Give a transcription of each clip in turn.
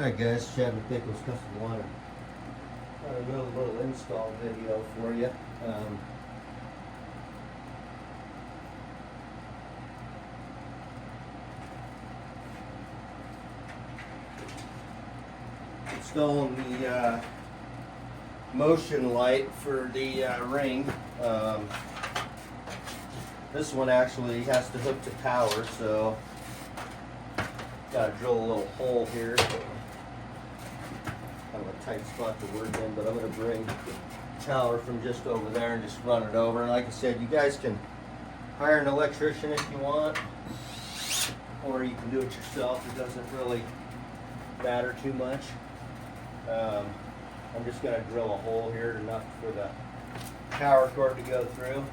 Hi guys, Chad with BAKO'S Custom Water. Got another little install video for you. Installing the motion light for the ring. This one actually has to hook to power, so got to drill a little hole here. Kind of a tight spot to work in, but I'm going to bring power from just over there and just run it over. And like I said, you guys can hire an electrician if you want, or you can do it yourself. It doesn't really matter too much. I'm just going to drill a hole here enough for the power cord to go through.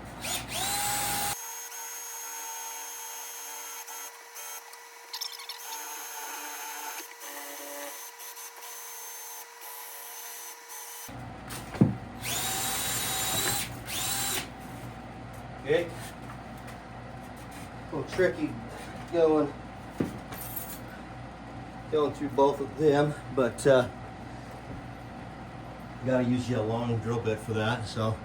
Okay, a little tricky going through both of them, but gotta use you a long drill bit for that. So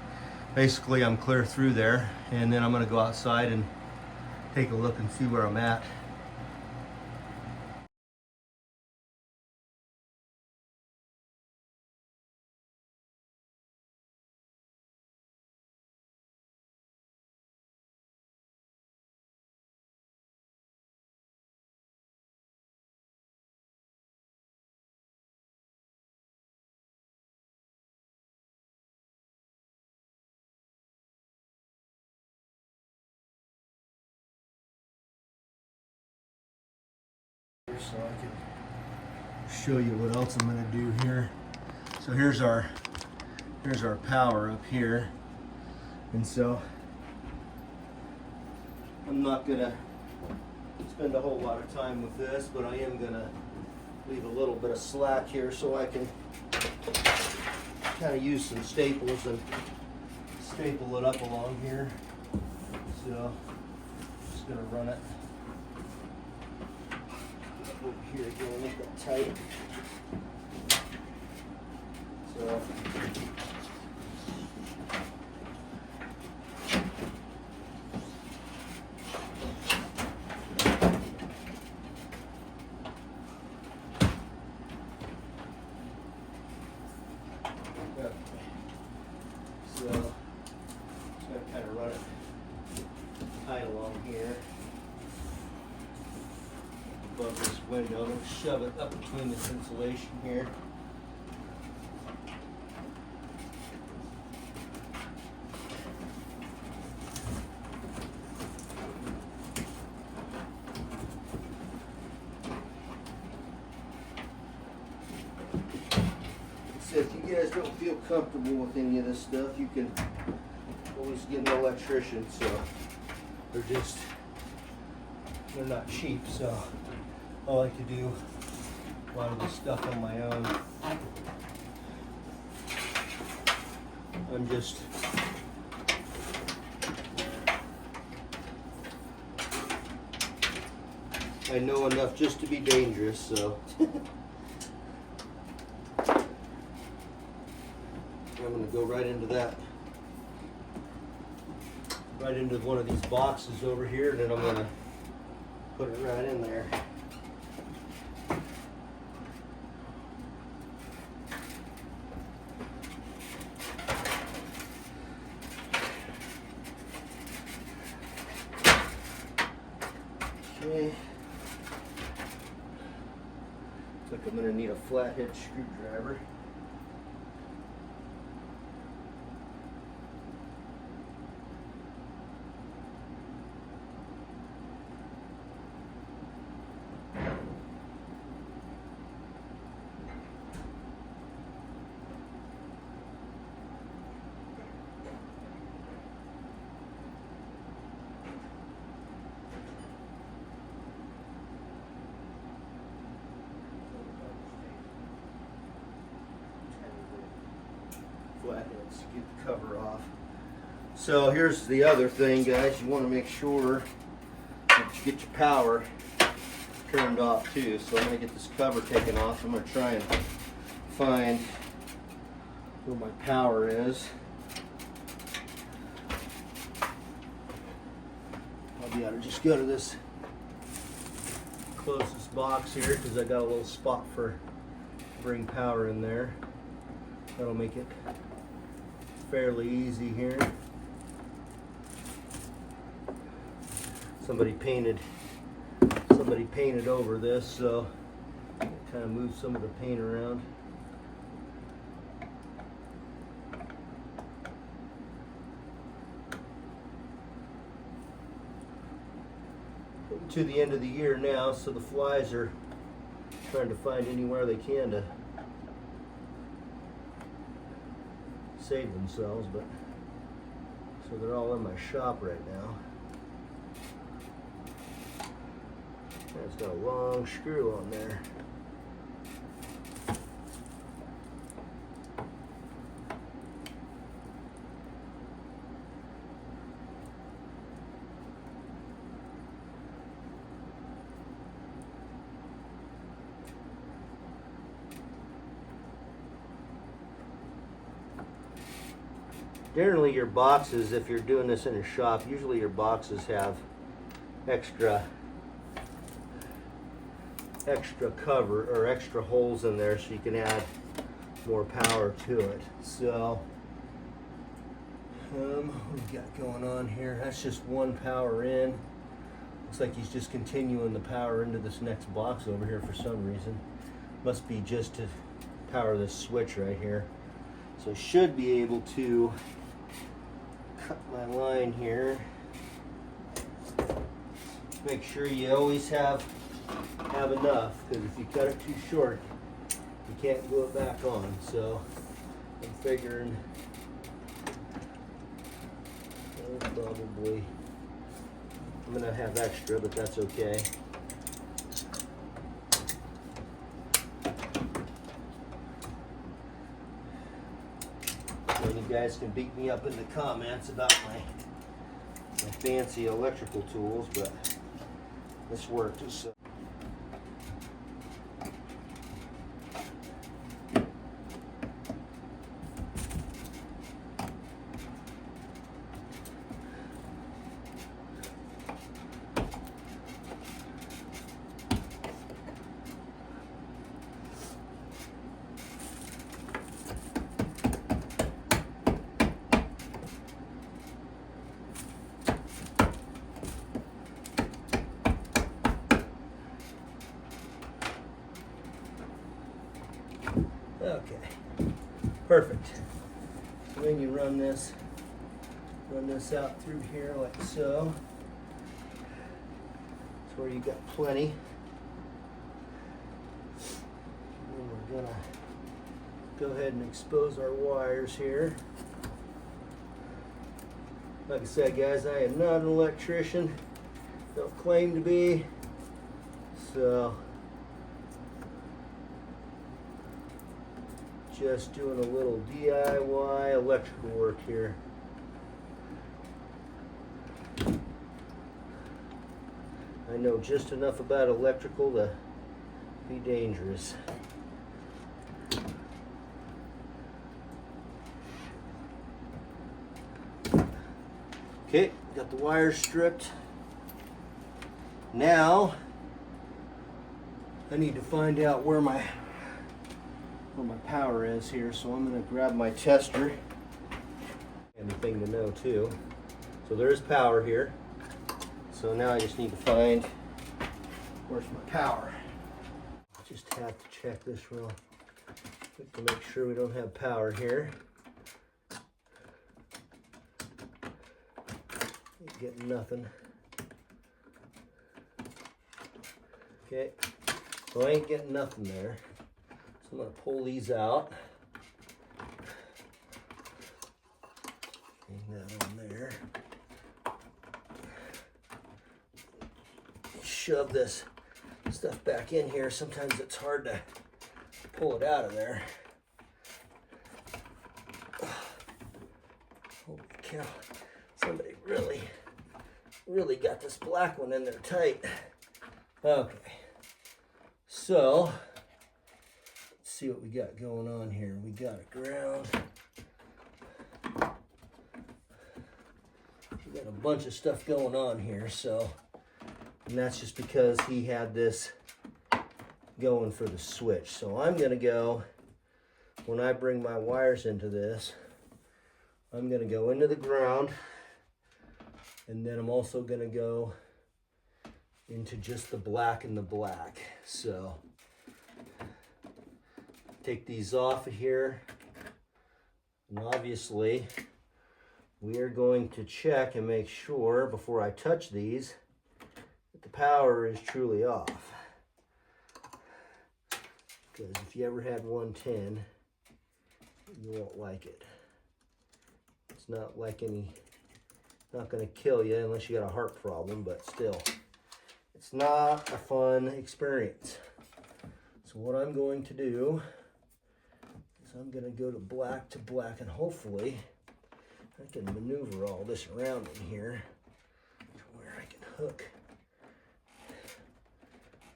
basically I'm clear through there, and then I'm gonna go outside and take a look and see where I'm at. So I can show you what else I'm going to do here. So here's our power up here, and so I'm not going to spend a whole lot of time with this, but I am going to leave a little bit of slack here so I can kind of use some staples and staple it up along here. So just going to run it over here again, make that tight. So just gonna kind of run it tight along here above this window and shove it up between this insulation here. So if you guys don't feel comfortable with any of this stuff, you can always get an electrician. So they're not cheap, so I like to do a lot of this stuff on my own. I know enough just to be dangerous, so I'm going to go right into that. Right into one of these boxes over here, and then I'm going to put it right in there. Okay. Looks like I'm going to need a flathead screwdriver. Flatheads to get the cover off. So here's the other thing, guys. You want to make sure that you get your power turned off too, so I'm going to get this cover taken off. I'm going to try and find where my power is. I'll be able to just go to this closest box here because I got a little spot for bring power in there. That'll make it fairly easy here. Somebody painted over this, so kind of move some of the paint around. To the end of the year now, so the flies are trying to find anywhere they can to save themselves, but so they're all in my shop right now. It's got a long screw on there. Generally your boxes, if you're doing this in a shop, usually your boxes have extra cover or extra holes in there so you can add more power to it. So what we got going on here? That's just one power in. Looks like he's just continuing the power into this next box over here for some reason. Must be just to power this switch right here. So should be able to cut my line here. Make sure you always have enough, because if you cut it too short, you can't glue it back on. So I'm figuring probably I'm gonna have extra, but that's okay. And you guys can beat me up in the comments about my fancy electrical tools, but this worked. So okay, perfect. So then you run this out through here like so. That's where you got plenty. And we're gonna go ahead and expose our wires here. Like I said, guys, I am not an electrician. Don't claim to be. So just doing a little DIY electrical work here. I know just enough about electrical to be dangerous. Okay, got the wires stripped. Now I need to find out where my power is here, so I'm going to grab my tester. And the thing to know too, so there is power here, so now I just need to find where's my power. Just have to check this real quick to make sure we don't have power here. Ain't getting nothing. Okay, so I ain't getting nothing there. So I'm going to pull these out. Hang that on there. Shove this stuff back in here. Sometimes it's hard to pull it out of there. Holy cow. Somebody really got this black one in there tight. Okay. So, let's see what we got going on here. We got a ground. We got a bunch of stuff going on here, so, and that's just because he had this going for the switch. So I'm gonna go, when I bring my wires into this, I'm gonna go into the ground, and then I'm also gonna go into just the black and the black. So take these off of here, and obviously we are going to check and make sure before I touch these that the power is truly off. Because if you ever had 110, you won't like it. It's not like not gonna kill you unless you got a heart problem, but still, it's not a fun experience. So what I'm going to do is I'm gonna go to black, and hopefully I can maneuver all this around in here to where I can hook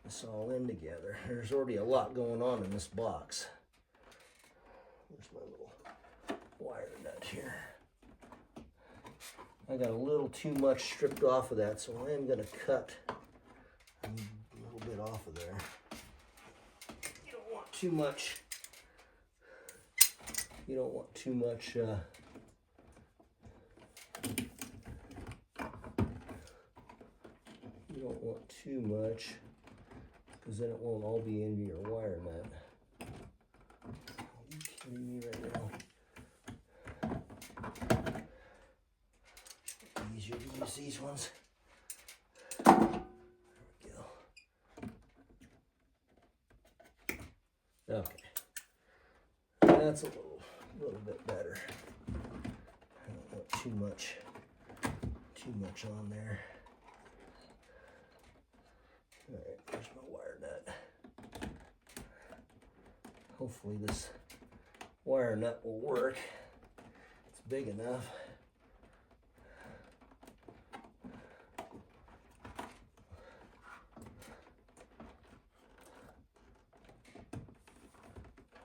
this all in together. There's already a lot going on in this box. There's my little wire nut here. I got a little too much stripped off of that, so I am going to cut a little bit off of there. You don't want too much. You don't want too much. You don't want too much, because then it won't all be into your wire nut. Are you kidding me right now? Easier to use these ones. There we go. Okay. That's a little bit better. I don't want too much on there. All right, there's my wire nut. Hopefully this wire nut will work. It's big enough.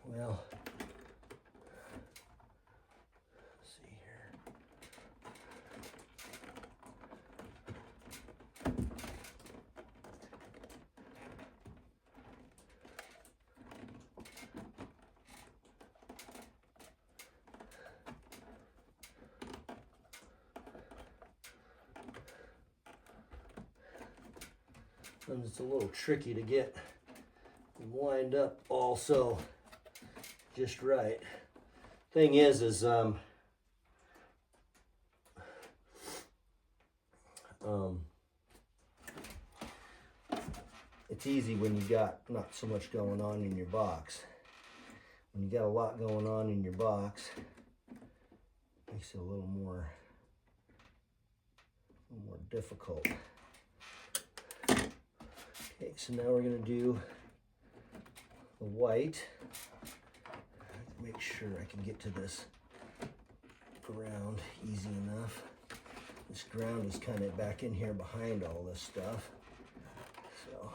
Well, let's see here. And it's a little tricky to get lined up also just right. Thing is it's easy when you got not so much going on in your box. When you got a lot going on in your box, it makes it a little more difficult. Okay, so now we're going to do the white. Make sure I can get to this ground easy enough. This ground is kind of back in here behind all this stuff. So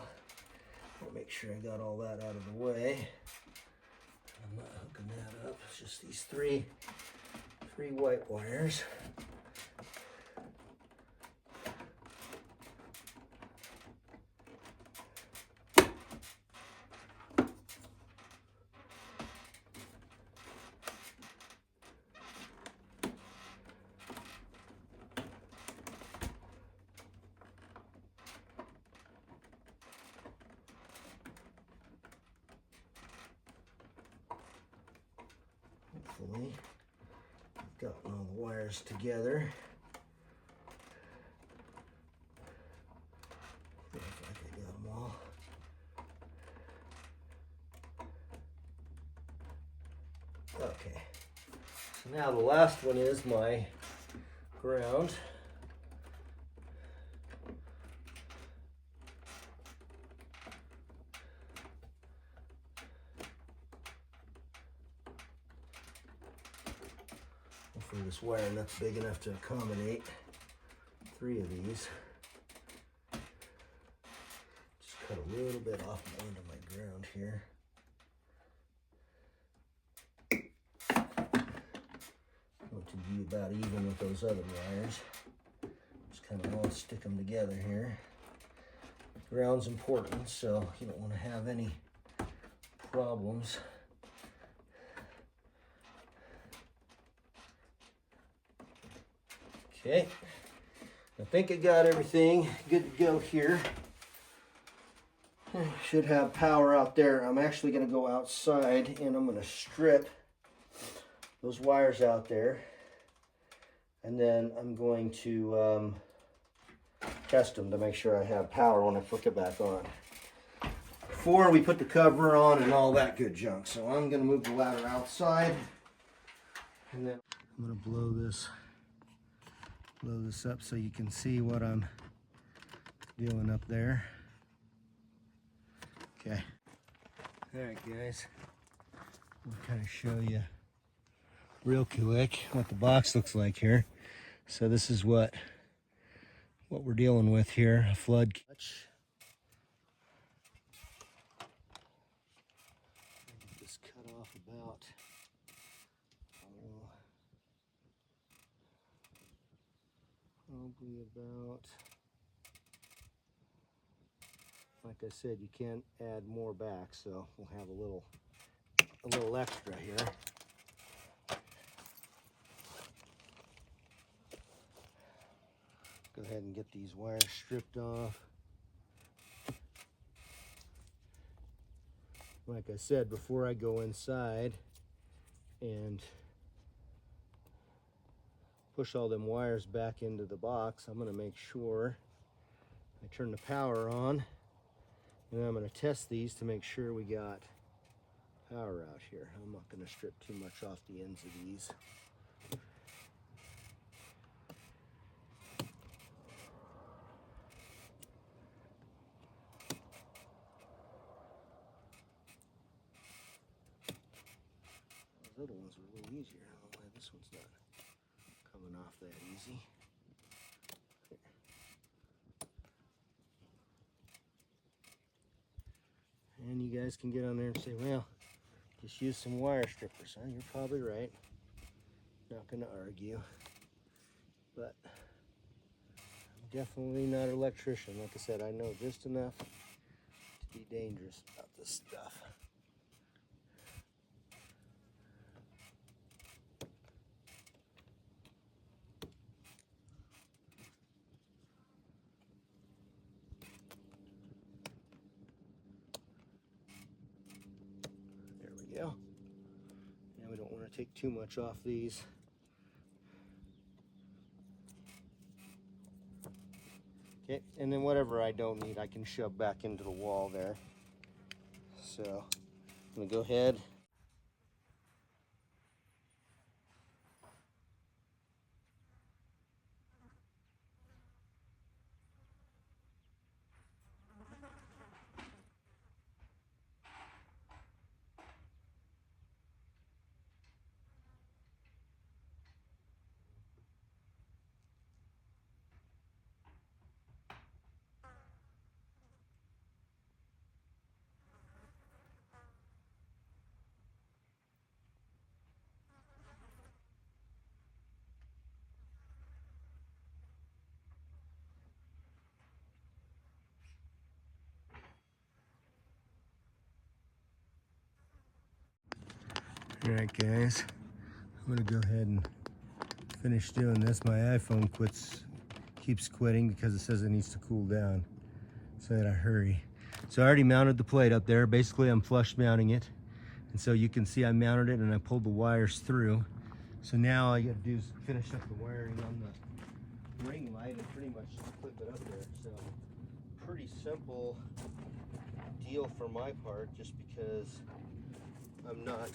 I'll make sure I got all that out of the way. I'm not hooking that up. It's just these three white wires. Hopefully, I've gotten all the wires together. Looks like I got them all. Okay, so now the last one is my ground. Hopefully this wire nut's big enough to accommodate 3 of these. Just cut a little bit off the end of my ground. here. Going to be about even with those other wires. Just kind of want to stick them together here. Ground's important, so you don't want to have any problems. Okay, I think I got everything good to go here. Should have power out there. I'm actually going to go outside and I'm going to strip those wires out there, and then I'm going to test them to make sure I have power when I flick it back on. Before we put the cover on and all that good junk. So I'm going to move the ladder outside, and then I'm going to blow this up so you can see what I'm doing up there. Okay. All right, guys. We'll kind of show you real quick what the box looks like here. So this is what we're dealing with here, a flood catch. Just cut off about probably about, like I said, you can't add more back, so we'll have a little extra here. Go ahead and get these wires stripped off. Like I said, before I go inside and push all them wires back into the box, I'm going to make sure I turn the power on, and I'm going to test these to make sure we got power out here. I'm not going to strip too much off the ends of these. Those other ones were a little easier. I don't know why this one's not coming off that easy. And you guys can get on there and say, well, just use some wire strippers. Huh? You're probably right. Not going to argue. But I'm definitely not an electrician. Like I said, I know just enough to be dangerous about this stuff. There we go. Now we don't want to take too much off these. Okay, and then whatever I don't need, I can shove back into the wall there. So I'm going to go ahead. Alright guys, I'm going to go ahead and finish doing this. My iPhone keeps quitting because it says it needs to cool down, so I gotta hurry. So I already mounted the plate up there. Basically I'm flush mounting it, and so you can see I mounted it and I pulled the wires through. So now all I gotta do is finish up the wiring on the ring light and pretty much just clip it up there. So pretty simple deal for my part, just because I'm not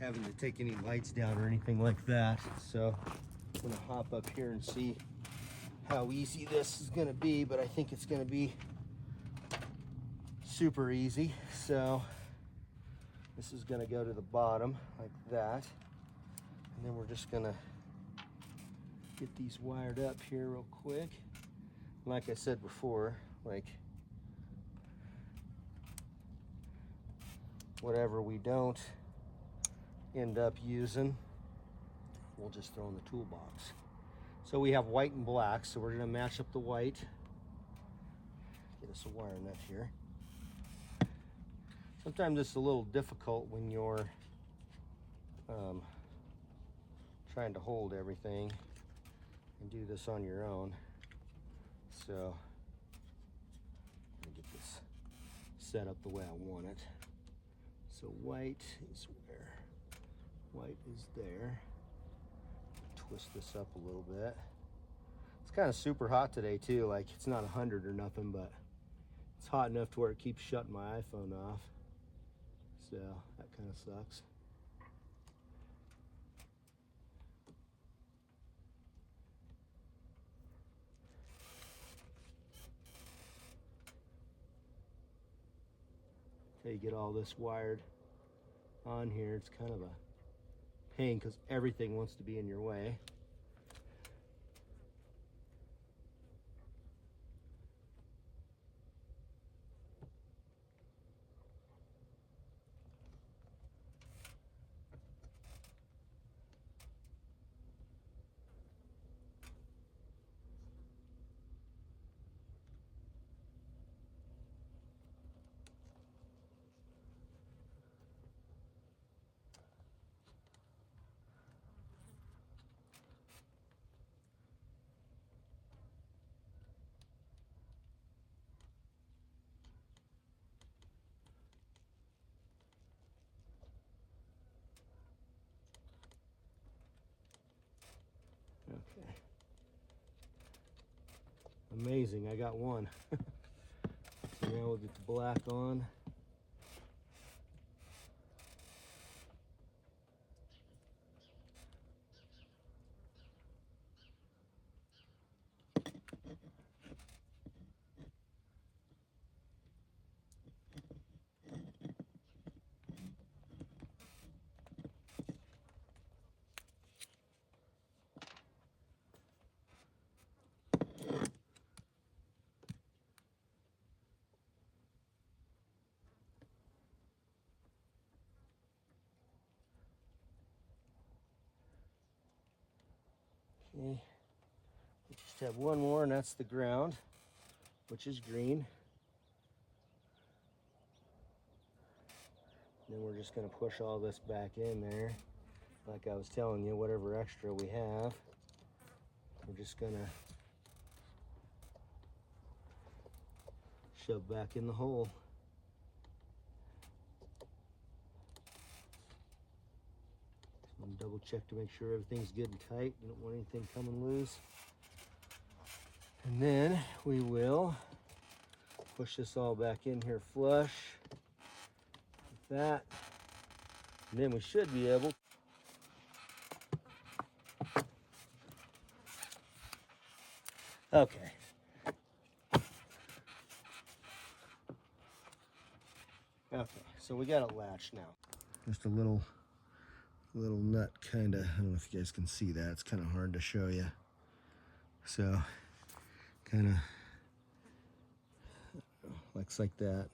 having to take any lights down or anything like that. So I'm gonna hop up here and see how easy this is gonna be, but I think it's gonna be super easy. So this is gonna go to the bottom like that, and then we're just gonna get these wired up here real quick. Like I said before, like whatever we don't end up using, we'll just throw in the toolbox. So we have white and black, so we're going to match up the white. Get us a wire nut here. Sometimes it's a little difficult when you're trying to hold everything and do this on your own. So let me get this set up the way I want it. So white is where? White is there. Twist this up a little bit. It's kind of super hot today too. Like, it's not 100 or nothing, but it's hot enough to where it keeps shutting my iPhone off. So that kind of sucks. Until you get all this wired on here, it's kind of a pain because everything wants to be in your way. Okay. Amazing, I got one. So now we'll get the black on. Okay, we just have one more, and that's the ground, which is green. Then we're just going to push all this back in there. Like I was telling you, whatever extra we have, we're just going to shove back in the hole. And double check to make sure everything's good and tight. You don't want anything coming loose. And then we will push this all back in here flush with that. And then we should be able . Okay. Okay, so we got it latched now. Just a little nut, kind of. I don't know if you guys can see that. It's kind of hard to show you. So kind of looks like that.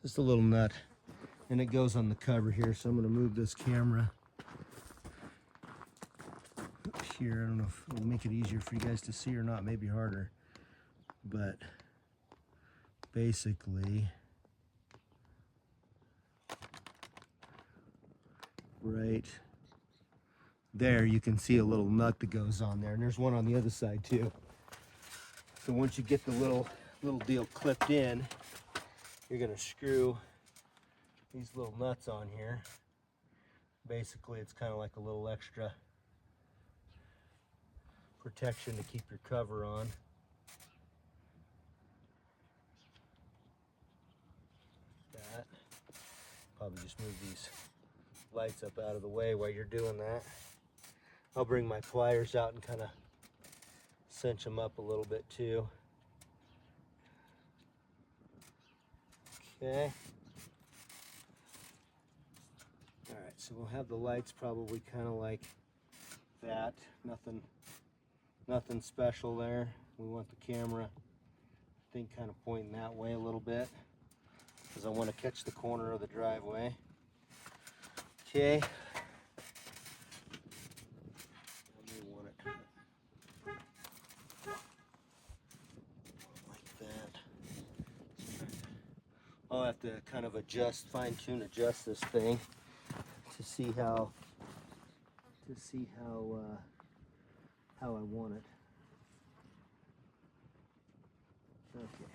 Just a little nut, and it goes on the cover here. So I'm going to move this camera up here. I don't know if it'll make it easier for you guys to see or not, maybe harder, but basically right there you can see a little nut that goes on there, and there's one on the other side too. So once you get the little deal clipped in, you're going to screw these little nuts on here. Basically, it's kind of like a little extra protection to keep your cover on. That. Probably just move these lights up out of the way while you're doing that. I'll bring my pliers out and kind of cinch them up a little bit too. Okay. All right, so we'll have the lights probably kind of like that. Nothing special there. We want the camera, I think, kind of pointing that way a little bit. because I want to catch the corner of the driveway. Okay. I'll have to kind of adjust, fine-tune, adjust this thing to see how I want it. Okay.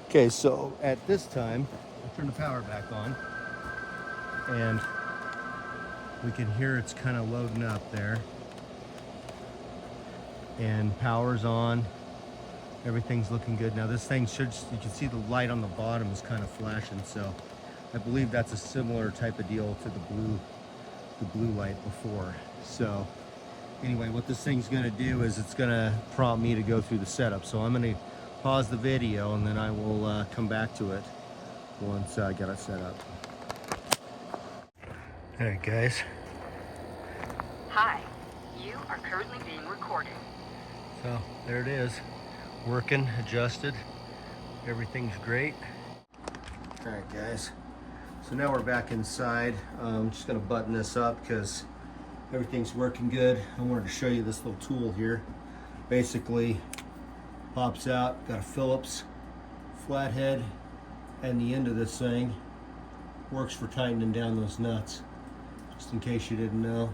Okay, so at this time, I turn the power back on, and we can hear it's kind of loading up there. And power's on, everything's looking good. Now this thing should, you can see the light on the bottom is kind of flashing, so I believe that's a similar type of deal to the blue light before. So anyway, what this thing's gonna do is it's gonna prompt me to go through the setup. So I'm gonna pause the video and then I will come back to it once I get it set up. All right, guys. Hi, you are currently being recorded. So there it is, working, adjusted, everything's great. All right, guys. So now we're back inside. I'm just gonna button this up because everything's working good. I wanted to show you this little tool here. Basically, pops out, got a Phillips flathead, and the end of this thing works for tightening down those nuts. Just in case you didn't know,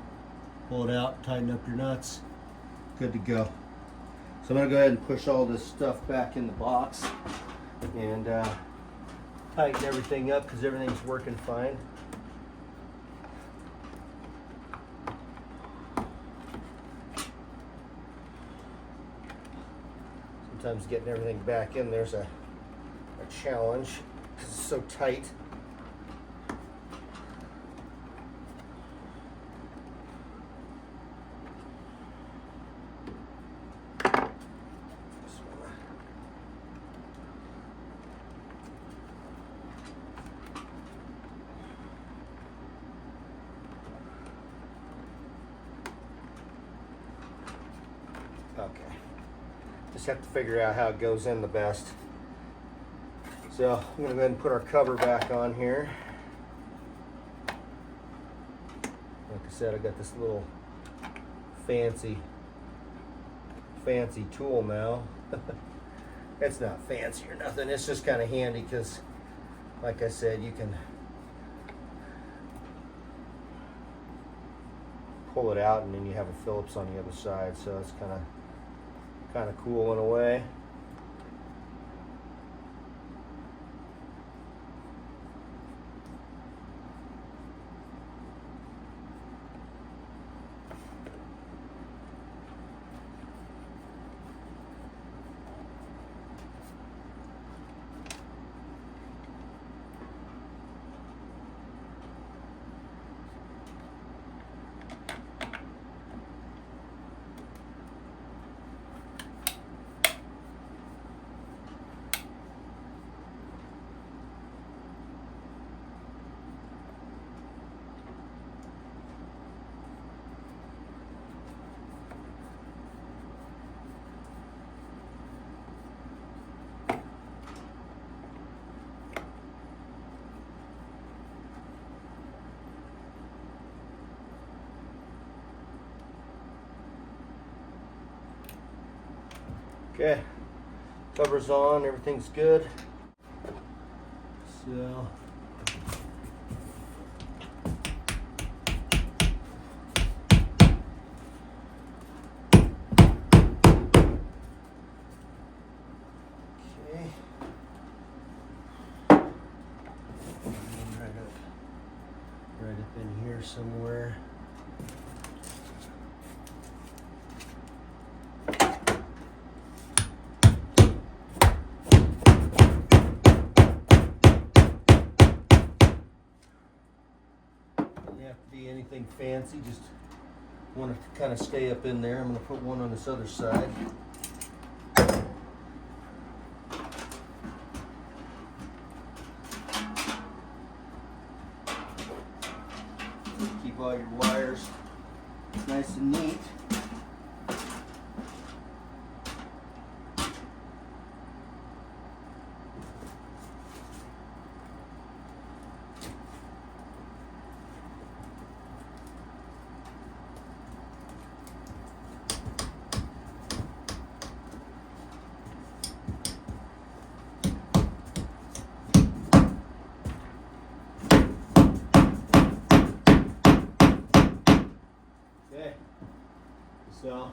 pull it out, tighten up your nuts, good to go. So I'm gonna go ahead and push all this stuff back in the box and tighten everything up because everything's working fine. Sometimes getting everything back in there's a challenge because it's so tight. Okay. Just have to figure out how it goes in the best. So I'm gonna go ahead and put our cover back on here. Like I said, I got this little fancy tool now. It's not fancy or nothing. It's just kind of handy because, like I said, you can pull it out and then you have a Phillips on the other side. So it's kind of cool in a way. Okay, cover's on, everything's good. So right up in here somewhere. anything fancy, just want to kind of stay up in there. I'm going to put one on this other side. Keep all your wires nice and neat. Okay, so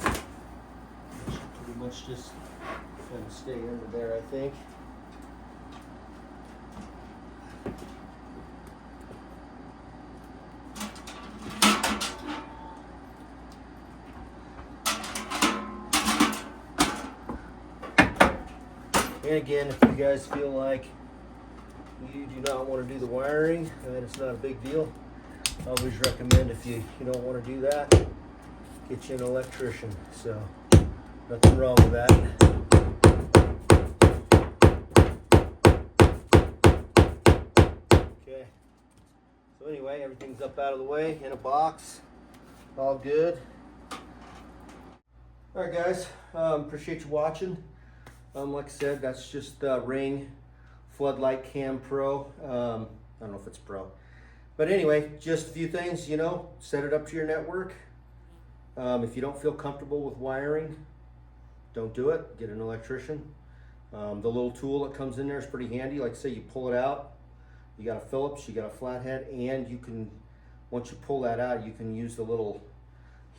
should pretty much just kind of stay under there, I think. And again, if you guys feel like you do not want to do the wiring, then it's not a big deal. I always recommend if you don't want to do that, get you an electrician. So nothing wrong with that. Okay. So anyway, everything's up out of the way in a box. All good. All right, guys. Appreciate you watching. Like I said, that's just the Ring Floodlight Cam Pro. I don't know if it's Pro. But anyway, just a few things, set it up to your network. If you don't feel comfortable with wiring, don't do it. Get an electrician. The little tool that comes in there is pretty handy. Like I say, you pull it out. You got a Phillips, you got a flathead, and you can, once you pull that out, you can use the little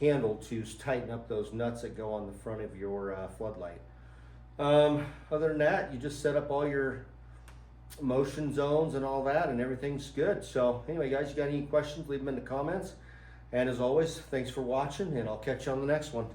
handle to tighten up those nuts that go on the front of your floodlight. Other than that, you just set up all your motion zones and all that, and everything's good. So anyway, guys, you got any questions, leave them in the comments. And as always, thanks for watching, and I'll catch you on the next one.